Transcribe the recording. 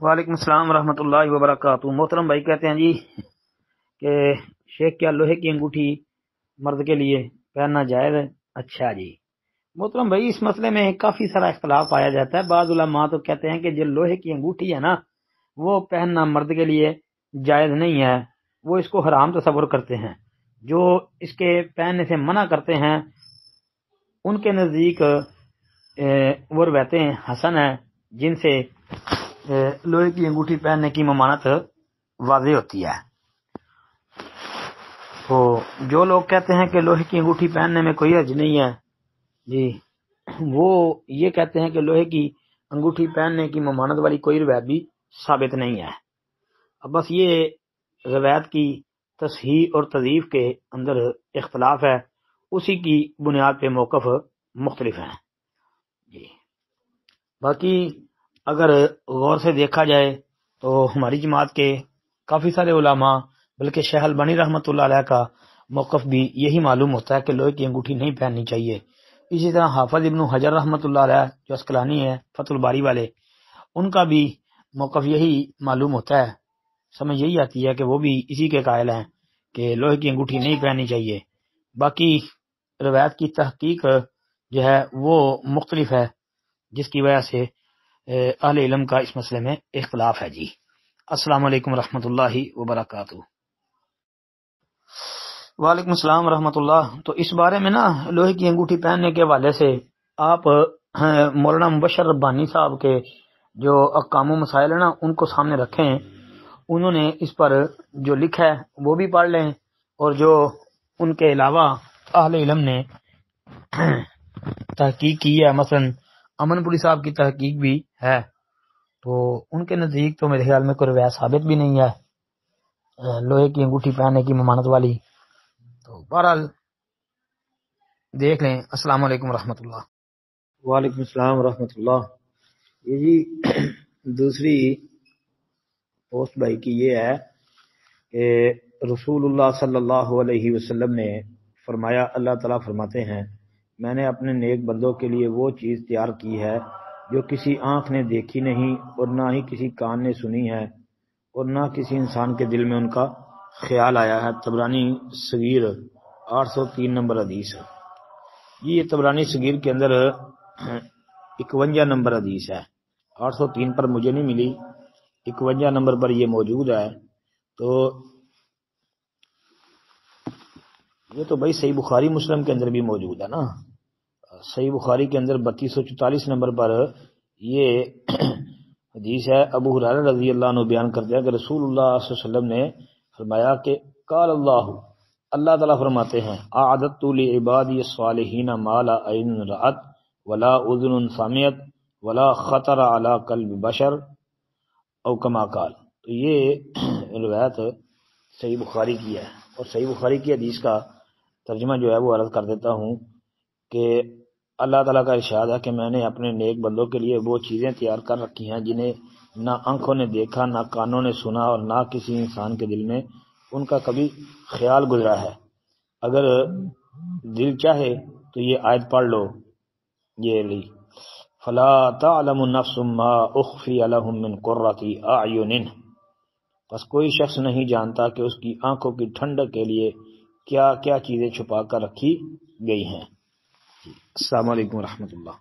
وعلیکم السلام ورحمۃ اللہ وبرکاتہ۔ محترم بھائی کہتے ہیں جی کہ شیخ کیا لوہے کی انگوٹھی مرد کے لیے پہننا جائز ہے؟ اچھا جی محترم بھائی، اس مسئلے میں کافی سارا اختلاف پایا جاتا ہے۔ بعض علماء تو کہتے ہیں کہ جو لوہے کی انگوٹھی ہے نا، وہ پہننا مرد کے لیے جائز نہیں ہے، وہ اس کو حرام تصور کرتے ہیں۔ جو اس کے پہننے سے منع کرتے ہیں ان کے نزدیک وہ روایتیں حسن ہیں جن سے لوہے کی انگوٹھی پہننے کی ممانعت واضح ہوتی ہے۔ تو جو لوگ کہتے ہیں کہ لوہے کی انگوٹھی پہننے میں کوئی حرج نہیں ہے جی، وہ یہ کہتے ہیں کہ لوہے کی انگوٹھی پہننے کی ممانعت والی کوئی روایت بھی ثابت نہیں ہے۔ اب بس یہ روایت کی تصحیح اور تضعیف کے اندر اختلاف ہے، اسی کی بنیاد پہ موقف مختلف ہیں جی۔ باقی اگر غور سے دیکھا جائے تو ہماری جماعت کے کافی سارے علماء بلکہ شیخ البانی رحمۃ اللہ علیہ کا موقف بھی یہی معلوم ہوتا ہے کہ لوہے کی انگوٹھی نہیں پہننی چاہیے۔ اسی طرح حافظ ابن حجر رحمۃ اللہ علیہ جو عسقلانی ہے فتح الباری والے، ان کا بھی موقف یہی معلوم ہوتا ہے۔ سمجھ یہی آتی ہے کہ وہ بھی اسی کے قائل ہیں کہ لوہے کی انگوٹھی نہیں پہننی چاہیے۔ باقی روایت کی تحقیق جو ہے وہ مختلف ہے، جس کی وجہ سے اہل علم کا اس مسئلے میں اختلاف ہے جی۔ السلام علیکم ورحمۃ اللہ وبرکاتہ۔ وعلیکم السلام ورحمۃ اللہ۔ تو اس بارے میں نا لوہے کی انگوٹھی پہننے کے حوالے سے آپ مولانا مبشر ربانی صاحب کے جو احکام و مسائل ہیں نا ان کو سامنے رکھیں، انہوں نے اس پر جو لکھا ہے وہ بھی پڑھ لیں، اور جو ان کے علاوہ اہل علم نے تحقیق کی ہے، مثلا امن پوری صاحب کی تحقیق بھی ہے، تو ان کے نزدیک تو میرے خیال میں کوئی روایت ثابت بھی نہیں ہے لوہے کی انگوٹھی پہننے کی ممانعت والی۔ تو بہرحال دیکھ لیں۔ السلام علیکم ورحمۃ اللہ۔ وعلیکم السلام ورحمۃ اللہ۔ یہ جی دوسری پوسٹ بھائی کی یہ ہے کہ رسول اللہ صلی اللہ علیہ وسلم نے فرمایا، اللہ تعالیٰ فرماتے ہیں، میں نے اپنے نیک بندوں کے لیے وہ چیز تیار کی ہے جو کسی آنکھ نے دیکھی نہیں اور نہ ہی کسی کان نے سنی ہے اور نہ کسی انسان کے دل میں ان کا خیال آیا ہے۔ طبرانی صغیر 803 نمبر حدیث ہے۔ یہ طبرانی صغیر کے اندر 51 نمبر حدیث ہے، 803 پر مجھے نہیں ملی، 51 نمبر پر یہ موجود ہے۔ تو یہ تو بھائی صحیح بخاری مسلم کے اندر بھی موجود ہے نا۔ صحیح بخاری کے اندر 3244 نمبر پر یہ حدیث ہے۔ ابو ہریرہ رضی اللہ عنہ بیان کرتے ہیں کہ رسول اللہ صلی اللہ علیہ وسلم نے فرمایا کہ قال اللہ تعالیٰ فرماتے ہیں، اعددت لعبادی الصالحین ما لا عین رأت ولا اذن سمعت ولا خطر علی قلب بشر او کما قال۔ تو یہ روایت صحیح بخاری کی ہے، اور صحیح بخاری کی حدیث کا ترجمہ جو ہے وہ عرض کر دیتا ہوں کہ اللہ تعالیٰ کا ارشاد ہے کہ میں نے اپنے نیک بندوں کے لیے وہ چیزیں تیار کر رکھی ہیں جنہیں نہ آنکھوں نے دیکھا، نہ کانوں نے سنا، اور نہ کسی انسان کے دل میں ان کا کبھی خیال گزرا ہے۔ اگر دل چاہے تو یہ آیت پڑھ لو، یہ لی فلا تعلم نفس ما اخفی لهم من قرۃ اعین، بس کوئی شخص نہیں جانتا کہ اس کی آنکھوں کی ٹھنڈک کے لیے کیا کیا چیزیں چھپا کر رکھی گئی ہیں۔ السلام علیکم ورحمۃ اللہ۔